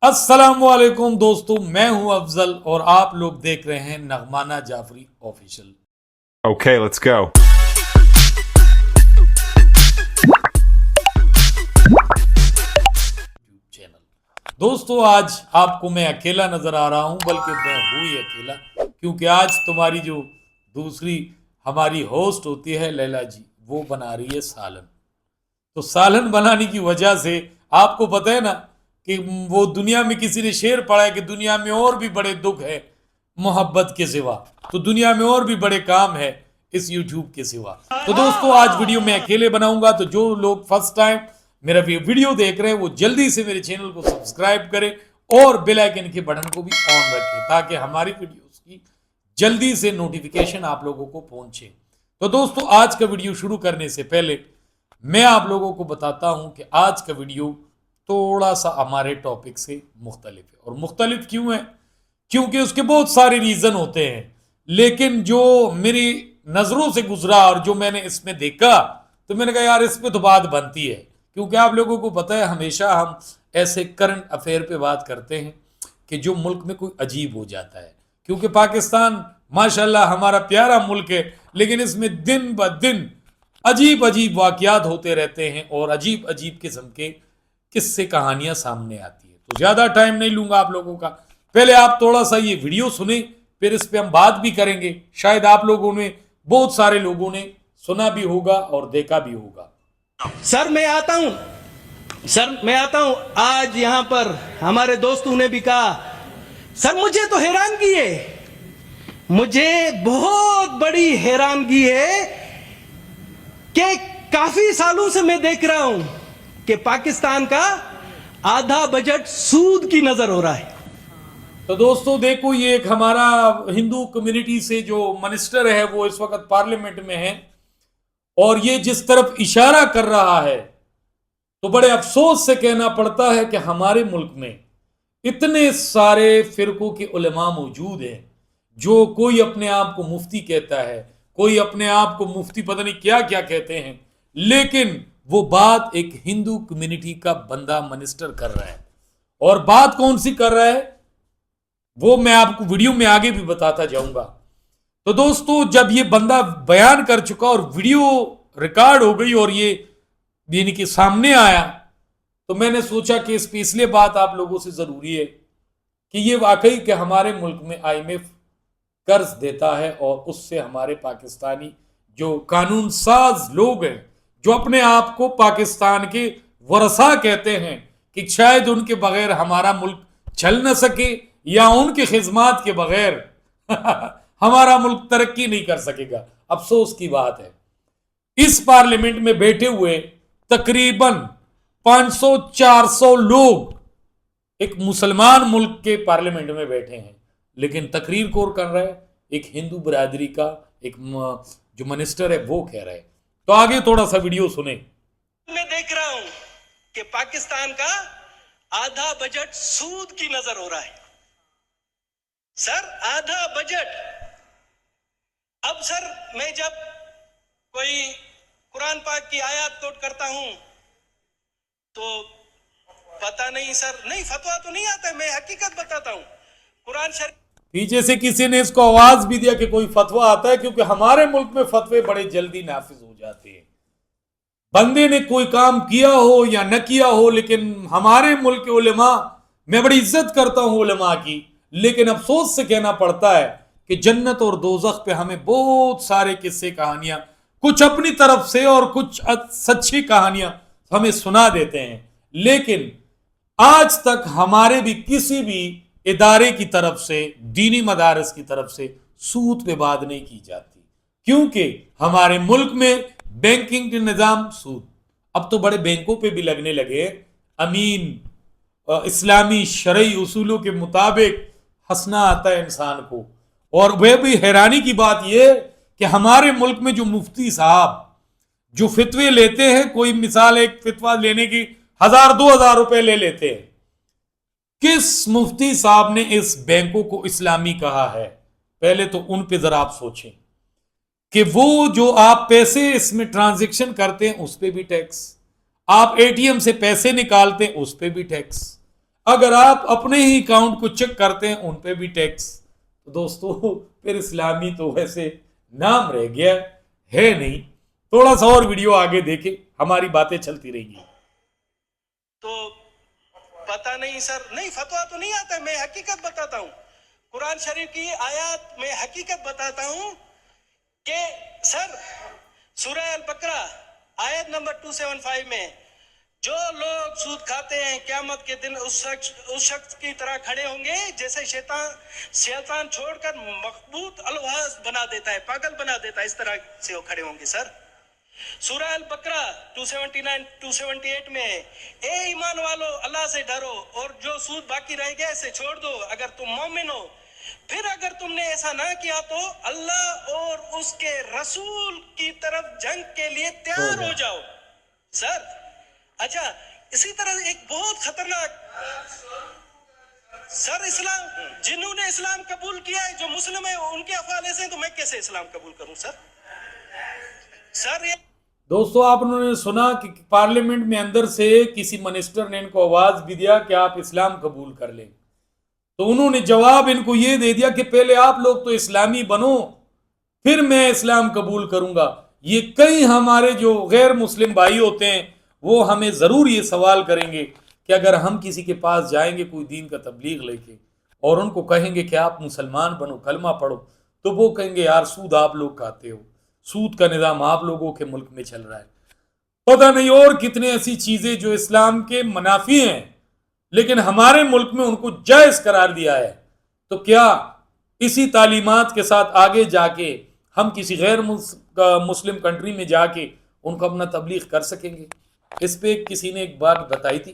السلام علیکم دوستو، میں ہوں افضل اور آپ لوگ دیکھ رہے ہیں نغمانہ Jafri official. Okay, let's go. Channel. دوستو آج آپ کو میں اکیلا نظر آ رہا ہوں، بلکہ میں ہوں ہی اکیلا، کیونکہ آج تمہاری جو دوسری ہماری ہوسٹ ہوتی ہے لیلا جی، وہ بنا رہی ہے سالن. تو سالن بنانے کی وجہ سے آپ کو پتہ ہے نا کہ وہ دنیا میں کسی نے شعر پڑھا ہے کہ دنیا میں اور بھی بڑے دکھ ہے محبت کے سوا، تو دنیا میں اور بھی بڑے کام ہے اس یوٹیوب کے سوا. تو دوستو آج ویڈیو میں اکیلے بناؤں گا، تو جو لوگ فرسٹ ٹائم میرا ویڈیو دیکھ رہے ہیں وہ جلدی سے میرے چینل کو سبسکرائب کریں اور بیل آئیکن کے بٹن کو بھی آن رکھیں تاکہ ہماری ویڈیوز کی جلدی سے نوٹیفیکیشن آپ لوگوں کو پہنچے. تو دوستو آج کا ویڈیو شروع کرنے سے پہلے میں آپ لوگوں کو بتاتا ہوں کہ آج کا ویڈیو تھوڑا سا ہمارے ٹاپک سے مختلف ہے. اور مختلف کیوں ہے؟ کیونکہ اس کے بہت سارے ریزن ہوتے ہیں، لیکن جو میری نظروں سے گزرا اور جو میں نے اس میں دیکھا تو میں نے کہا یار اس پہ تو بات بنتی ہے. کیونکہ آپ لوگوں کو پتہ ہے ہمیشہ ہم ایسے کرنٹ افیئر پہ بات کرتے ہیں کہ جو ملک میں کوئی عجیب ہو جاتا ہے. کیونکہ پاکستان ماشاءاللہ ہمارا پیارا ملک ہے، لیکن اس میں دن بدن عجیب عجیب واقعات ہوتے رہتے ہیں اور عجیب عجیب قسم کے قصے کہانیاں سامنے آتی ہیں. تو زیادہ ٹائم نہیں لوں گا آپ لوگوں کا، پہلے آپ تھوڑا سا یہ ویڈیو سنیں، پھر اس پہ ہم بات بھی کریں گے. شاید آپ لوگوں نے بہت سارے لوگوں نے سنا بھی ہوگا اور دیکھا بھی ہوگا. سر میں آتا ہوں آج یہاں پر ہمارے دوستوں نے بھی کہا سر مجھے تو حیرانگی ہے، مجھے بہت بڑی حیرانگی ہے کہ کافی سالوں سے میں دیکھ رہا ہوں کہ پاکستان کا آدھا بجٹ سود کی نظر ہو رہا ہے. تو دوستو دیکھو، یہ ایک ہمارا ہندو کمیونٹی سے جو منسٹر ہے وہ اس وقت پارلیمنٹ میں ہے اور یہ جس طرف اشارہ کر رہا ہے تو بڑے افسوس سے کہنا پڑتا ہے کہ ہمارے ملک میں اتنے سارے فرقوں کے علماء موجود ہیں، جو کوئی اپنے آپ کو مفتی کہتا ہے، کوئی اپنے آپ کو مفتی پتہ نہیں کیا کیا کہتے ہیں، لیکن وہ بات ایک ہندو کمیونٹی کا بندہ منسٹر کر رہا ہے. اور بات کون سی کر رہا ہے وہ میں آپ کو ویڈیو میں آگے بھی بتاتا جاؤں گا. تو دوستو جب یہ بندہ بیان کر چکا اور ویڈیو ریکارڈ ہو گئی اور یہ یعنی کہ سامنے آیا تو میں نے سوچا کہ اس پہ اس لیے بات آپ لوگوں سے ضروری ہے کہ یہ واقعی کہ ہمارے ملک میں IMF قرض دیتا ہے اور اس سے ہمارے پاکستانی جو قانون ساز لوگ ہیں، جو اپنے آپ کو پاکستان کے ورثاء کہتے ہیں کہ شاید ان کے بغیر ہمارا ملک چل نہ سکے یا ان کے خدمات کے بغیر ہمارا ملک ترقی نہیں کر سکے گا. افسوس کی بات ہے اس پارلیمنٹ میں بیٹھے ہوئے تقریباً 500-400 لوگ ایک مسلمان ملک کے پارلیمنٹ میں بیٹھے ہیں، لیکن تقریر کور کر رہا ہے ایک ہندو برادری کا ایک جو منسٹر ہے وہ کہہ رہا ہے. تو آگے تھوڑا سا ویڈیو سنیں. میں دیکھ رہا ہوں کہ پاکستان کا آدھا بجٹ سود کی نظر ہو رہا ہے. سر آدھا بجٹ. اب سر میں جب کوئی قرآن پاک کی آیات نوٹ کرتا ہوں تو پتہ نہیں سر، نہیں فتویٰ تو نہیں آتا ہے، میں حقیقت بتاتا ہوں. قرآن شریف پیچھے سے کسی نے اس کو آواز بھی دیا کہ کوئی فتویٰ آتا ہے، کیونکہ ہمارے ملک میں فتوے بڑے جلدی نافذ ہو جاتے ہیں. بندے نے کوئی کام کیا ہو یا نہ کیا ہو، لیکن ہمارے ملک کے علماء، میں بڑی عزت کرتا ہوں علماء کی، لیکن افسوس سے کہنا پڑتا ہے کہ جنت اور دوزخ پہ ہمیں بہت سارے قصے کہانیاں کچھ اپنی طرف سے اور کچھ سچی کہانیاں ہمیں سنا دیتے ہیں، لیکن آج تک ہمارے بھی کسی بھی ادارے کی طرف سے، دینی مدارس کی طرف سے سود پہ بات نہیں کی جاتی، کیونکہ ہمارے ملک میں بینکنگ کے نظام سود اب تو بڑے بینکوں پہ بھی لگنے لگے. امین اسلامی شرعی اصولوں کے مطابق ہنسنا آتا ہے انسان کو. اور وہ بھی حیرانی کی بات یہ کہ ہمارے ملک میں جو مفتی صاحب جو فتوے لیتے ہیں، کوئی مثال ایک فتویٰ لینے کی 1000-2000 روپے لے لیتے ہیں. کس مفتی صاحب نے اس بینکوں کو اسلامی کہا ہے؟ پہلے تو ان پہ ذرا آپ سوچیں کہ وہ جو آپ پیسے اس میں ٹرانزیکشن کرتے ہیں اس پہ بھی ٹیکس، آپ ATM سے پیسے نکالتے ہیں اس پہ بھی ٹیکس، اگر آپ اپنے ہی اکاؤنٹ کو چیک کرتے ہیں ان پہ بھی ٹیکس. تو دوستو پھر اسلامی تو ویسے نام رہ گیا ہے نہیں. تھوڑا سا اور ویڈیو آگے دیکھیں, ہماری باتیں چلتی رہیں گی. تو پتہ نہیں سر, نہیں فتویٰ تو نہیں آتا, میں حقیقت بتاتا ہوں, قرآن شریف کی آیات میں حقیقت بتاتا ہوں کہ سر سورہ البقرہ آیت نمبر 275 میں جو لوگ سود کھاتے ہیں قیامت کے دن اس شخص کی طرح کھڑے ہوں گے جیسے شیطان چھوڑ کر مخبوط الواز بنا دیتا ہے, پاگل بنا دیتا ہے, اس طرح سے وہ کھڑے ہوں گے. سر سورہ البقرہ 278 میں اے ایمان والو اللہ سے ڈرو اور جو سود باقی رہ گیا اسے چھوڑ دو اگر تم مومن ہو, پھر اگر تم نے ایسا نہ کیا تو اللہ اور اس کے رسول کی طرف جنگ کے لیے تیار ہو جاؤ. سر اچھا, اسی طرح ایک بہت خطرناک سر اسلام, جنہوں نے اسلام قبول کیا ہے جو مسلم ہے ان کے حوالے سے, تو میں کیسے اسلام قبول کروں سر؟ سر یہ دوستو آپ نے سنا کہ پارلیمنٹ میں اندر سے کسی منسٹر نے ان کو آواز بھی دیا کہ آپ اسلام قبول کر لیں, تو انہوں نے جواب ان کو یہ دے دیا کہ پہلے آپ لوگ تو اسلامی بنو پھر میں اسلام قبول کروں گا. یہ کئی ہمارے جو غیر مسلم بھائی ہوتے ہیں وہ ہمیں ضرور یہ سوال کریں گے کہ اگر ہم کسی کے پاس جائیں گے کوئی دین کا تبلیغ لے کے اور ان کو کہیں گے کہ آپ مسلمان بنو کلمہ پڑھو, تو وہ کہیں گے یار سود آپ لوگ کھاتے ہو, سود کا نظام آپ لوگوں کے ملک میں چل رہا ہے, پتہ نہیں اور کتنے ایسی چیزیں جو اسلام کے منافی ہیں لیکن ہمارے ملک میں ان کو جائز قرار دیا ہے. تو کیا اسی تعلیمات کے ساتھ آگے جا کے ہم کسی غیر مسلم کنٹری میں جا کے ان کو اپنا تبلیغ کر سکیں گے؟ اس پہ کسی نے ایک بات بتائی تھی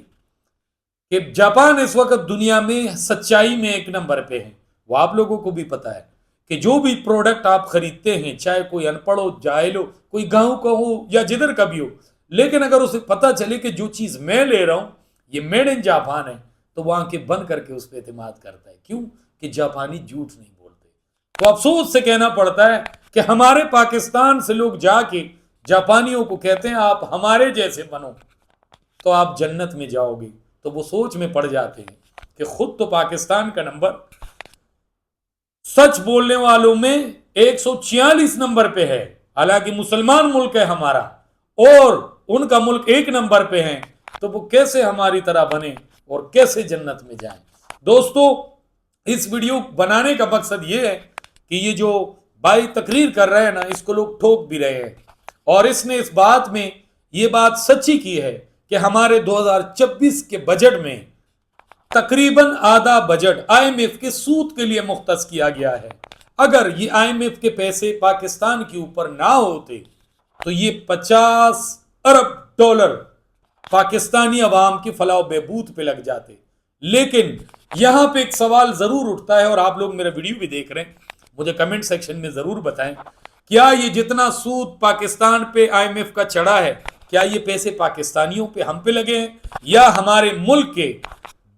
کہ جاپان اس وقت دنیا میں سچائی میں ایک نمبر پہ ہے. وہ آپ لوگوں کو بھی پتا ہے کہ جو بھی پروڈکٹ آپ خریدتے ہیں چاہے کوئی ان پڑھ ہو, جاہل ہو, کوئی گاؤں کا ہو یا جدھر کا بھی ہو, لیکن اگر اسے پتا چلے کہ جو چیز میں لے رہا ہوں یہ میڈ ان جاپان ہے تو وہ آنکھیں بند کر کے اس پہ اعتماد کرتا ہے. کیوں کہ جاپانی جھوٹ نہیں بولتے. تو افسوس سے کہنا پڑتا ہے کہ ہمارے پاکستان سے لوگ جا کے جاپانیوں کو کہتے ہیں آپ ہمارے جیسے بنو تو آپ جنت میں جاؤ گے, تو وہ سوچ میں پڑ جاتے ہیں کہ خود تو پاکستان کا نمبر سچ بولنے والوں میں 146 نمبر پہ ہے, حالانکہ مسلمان ملک ہے ہمارا اور ان کا ملک 1 نمبر پہ ہے, تو وہ کیسے ہماری طرح بنے اور کیسے جنت میں جائیں. دوستو اس ویڈیو بنانے کا مقصد یہ ہے کہ یہ جو بھائی تقریر کر رہے ہیں نا اس کو لوگ ٹھوک بھی رہے ہیں, اور اس نے اس بات میں یہ بات سچی کی ہے کہ ہمارے 2026 کے بجٹ میں تقریباً آدھا بجٹ آئی ایم ایف کے سود کے لیے مختص کیا گیا ہے. اگر یہ آئی ایم ایف کے پیسے پاکستان کے اوپر نہ ہوتے تو یہ 50 ارب ڈالر پاکستانی عوام کی فلاح و بہبود پہ لگ جاتے. لیکن یہاں پہ ایک سوال ضرور اٹھتا ہے, اور آپ لوگ میرا ویڈیو بھی دیکھ رہے ہیں, مجھے کمنٹ سیکشن میں ضرور بتائیں کیا یہ جتنا سود پاکستان پہ آئی ایم ایف کا چڑھا ہے کیا یہ پیسے پاکستانیوں پہ ہم پہ لگے ہیں یا ہمارے ملک کے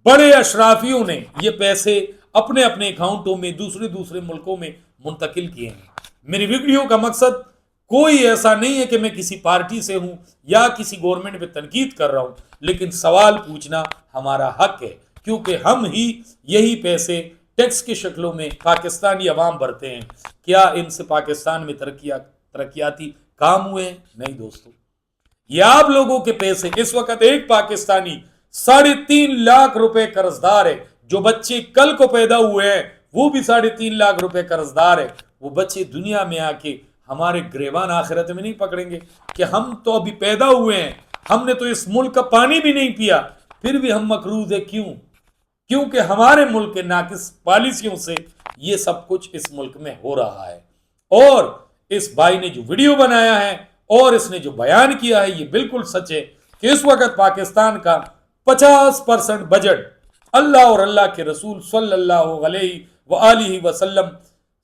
بڑے اشرافیوں نے یہ پیسے اپنے اپنے اکاؤنٹوں میں دوسرے ملکوں میں منتقل کیے ہیں. میری ویڈیو کا مقصد کوئی ایسا نہیں ہے کہ میں کسی پارٹی سے ہوں یا کسی گورنمنٹ پہ تنقید کر رہا ہوں, لیکن سوال پوچھنا ہمارا حق ہے کیونکہ ہم ہی یہی پیسے ٹیکس کی شکلوں میں پاکستانی عوام بھرتے ہیں. کیا ان سے پاکستان میں ترقیاتی کام ہوئے ہیں؟ نہیں دوستو, یہ آپ لوگوں کے پیسے. اس وقت ایک پاکستانی 3.5 لاکھ روپے قرضدار ہے. جو بچے کل کو پیدا ہوئے ہیں وہ بھی 3.5 لاکھ روپے قرضدار ہے. وہ بچے دنیا میں آ کے ہمارے گریبان آخرت میں نہیں پکڑیں گے کہ ہم تو ابھی پیدا ہوئے ہیں, ہم نے تو اس ملک کا پانی بھی نہیں پیا, پھر بھی ہم مقروض ہیں. کیونکہ ہمارے ملک کے ناقص پالیسیوں سے یہ سب کچھ اس ملک میں ہو رہا ہے. اور اس بھائی نے جو ویڈیو بنایا ہے اور اس نے جو بیان کیا ہے یہ بالکل سچ ہے کہ اس وقت پاکستان کا 50% بجٹ اللہ اور اللہ کے رسول صلی اللہ علیہ وآلہ وسلم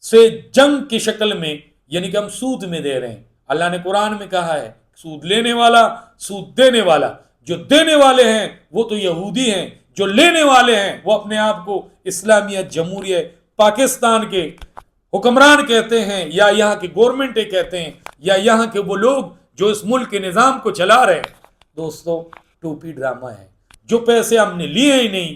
سے جنگ کی شکل میں, یعنی کہ ہم سود میں دے رہے ہیں. اللہ نے قرآن میں کہا ہے سود لینے والا سود دینے والا, جو دینے والے ہیں وہ تو یہودی ہیں, جو لینے والے ہیں وہ اپنے آپ کو اسلامیہ جمہوریہ پاکستان کے حکمران کہتے ہیں یا یہاں کی گورنمنٹ کہتے ہیں یا یہاں کے وہ لوگ جو اس ملک کے نظام کو چلا رہے ہیں. دوستو ٹوپی ڈرامہ ہے. جو پیسے ہم نے لیے ہی نہیں